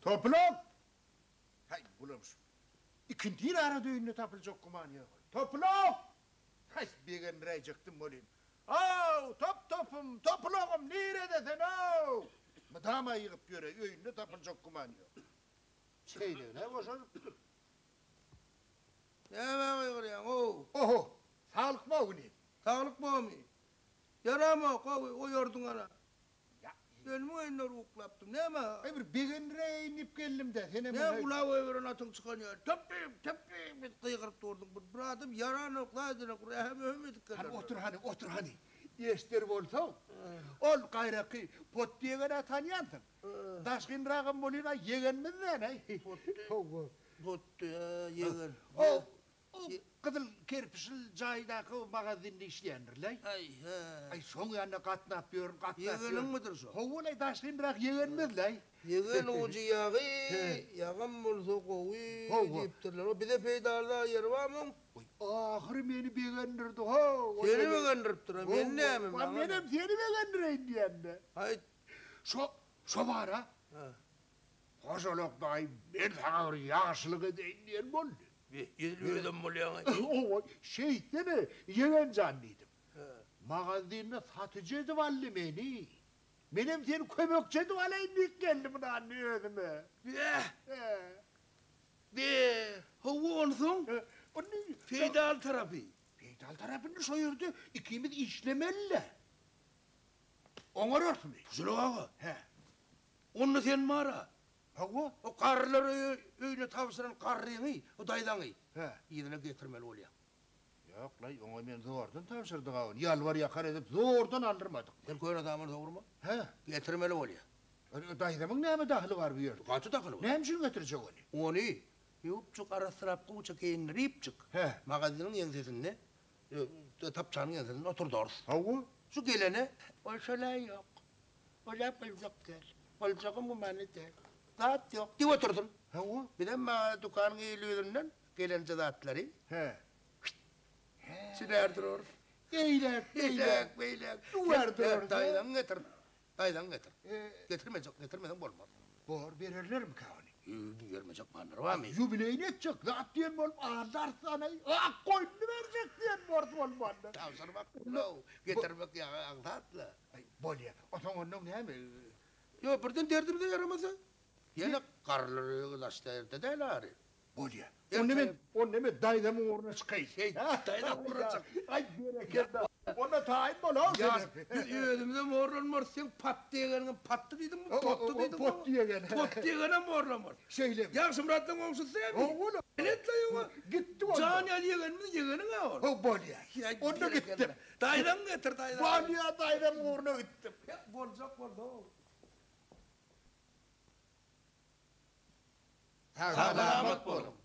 Toplum! Hay bulamış. İkinci arada ünlü tapılacak kumanya. Toplum! Hay bir raycaktım olayım. Topum, toplum, neredesin o? Madama yığıp göre ünlü tapılacak kumanya. Şeyde ne boşan? Ne var o? Oho, sağlık mı o ne? Sağlık mı mi? Yarama o yordun ana. Gelme enler uklaptım ne mi? Ay bir inip geldim de. Ne ulağı överin atın çıkan ya. Tepeyim bir kıygırıp durdum. Bir adım yaranı ukladığına kuraya hem ömedik kadar. Otur hani. Yeşter olsa ol gayraki pot diyegene tanıyansın. Daşkın rağım bolina yegenmeden ay. Pot yeğen. O kızıl kerpişil caydaki magazinde işleyendirler. Ay son yanına katnap diyorum. Yeğenin midir so? Hovulay daşkın rağ yegenmezler. Yeğen ucu yağı, yağın bulsa kovu deyiptirler. O bir de peydarda yer var mı? Ahırı beni beğendirdi. Seni beğendirip duram, ben ne yapayım? Benim seni beğendireyim diyen de. Hayır. Şu var ha. Hoşoluk dahi ben sana bir yaşlılık edeyim diyen boldu. Yüzüm buluyorsun. Değil mi? Yeğen zannıydım. Mağazinde satıcıydı valli beni. Benim seni kömekçiydi valli ilk geldi bunu anlıyordum. Havu onsun? Feydal tarafı. Feydal tarafını soyurdu. İkimiz işlemeliler. Onuruyorsun bey. Kusura ağa. Onu sen mi ara? Havu? O karıları öyle tavsiren karrını, o daydanı. Yedine getirmeli oluyor. Yok lan, ona ben zordan tavsırdık ağın. Yalvar yakar edip zordan aldırmadık. Sen koyun adamını doğru mu? Getirmeli oluyor. Daydamın ne mi dahili var bu yerde? Kaçı dahili var? Ne hemşin götürecek onu? Onu, yupçuk arasırap kuçuk eğinir ipçuk. Magazinin yensesinde, tapçanın yensesinde otur doğrusu. Havu? Şu gelene, o şöyle yok. Öyle bulacak değil. Bulacakım bu mani değil. Zat yok. Diye oturdun. Havu? Bir de dükkanın eğiliyorundan gelince zatları. Sinerdir or. Beylek. Duvardır. Daydan getir. Getirmeden olmaz. Bor verirler mi kavani? Vermeyecek manları var mı? Jubileyin edecek. Zat diyen bol ağlar sana. Koyunu verecek diyen bor olmaz. Tavsır bak. Getirmek ya ağlatla. Bol ya. O zaman onun ne mi? Yok birden derdim de yaramasa. Yine karıları taşta değil ağrı. Bol ya. On ne mi daydamın uğruna çıkayım. Daydamın uğruna çık. Ay bereketli. Ona tayin bol o senin. Ödümde morlanmor sen pat diyegenin pattı dedim mi? Pottu dedim mi? Pot diyegene. Pot diyegene morlanmor. Şeyle. Yakşım rahatlan komşusu ya mi? Oğlum. Enetle yok. Gitti o. Can ya diyegenin mi diyegenin ağır. Bol ya. Onda gittim. Daydan getir daydan. Bol ya daydamın uğruna gittim. Bolcak bol da o. Selamet olun.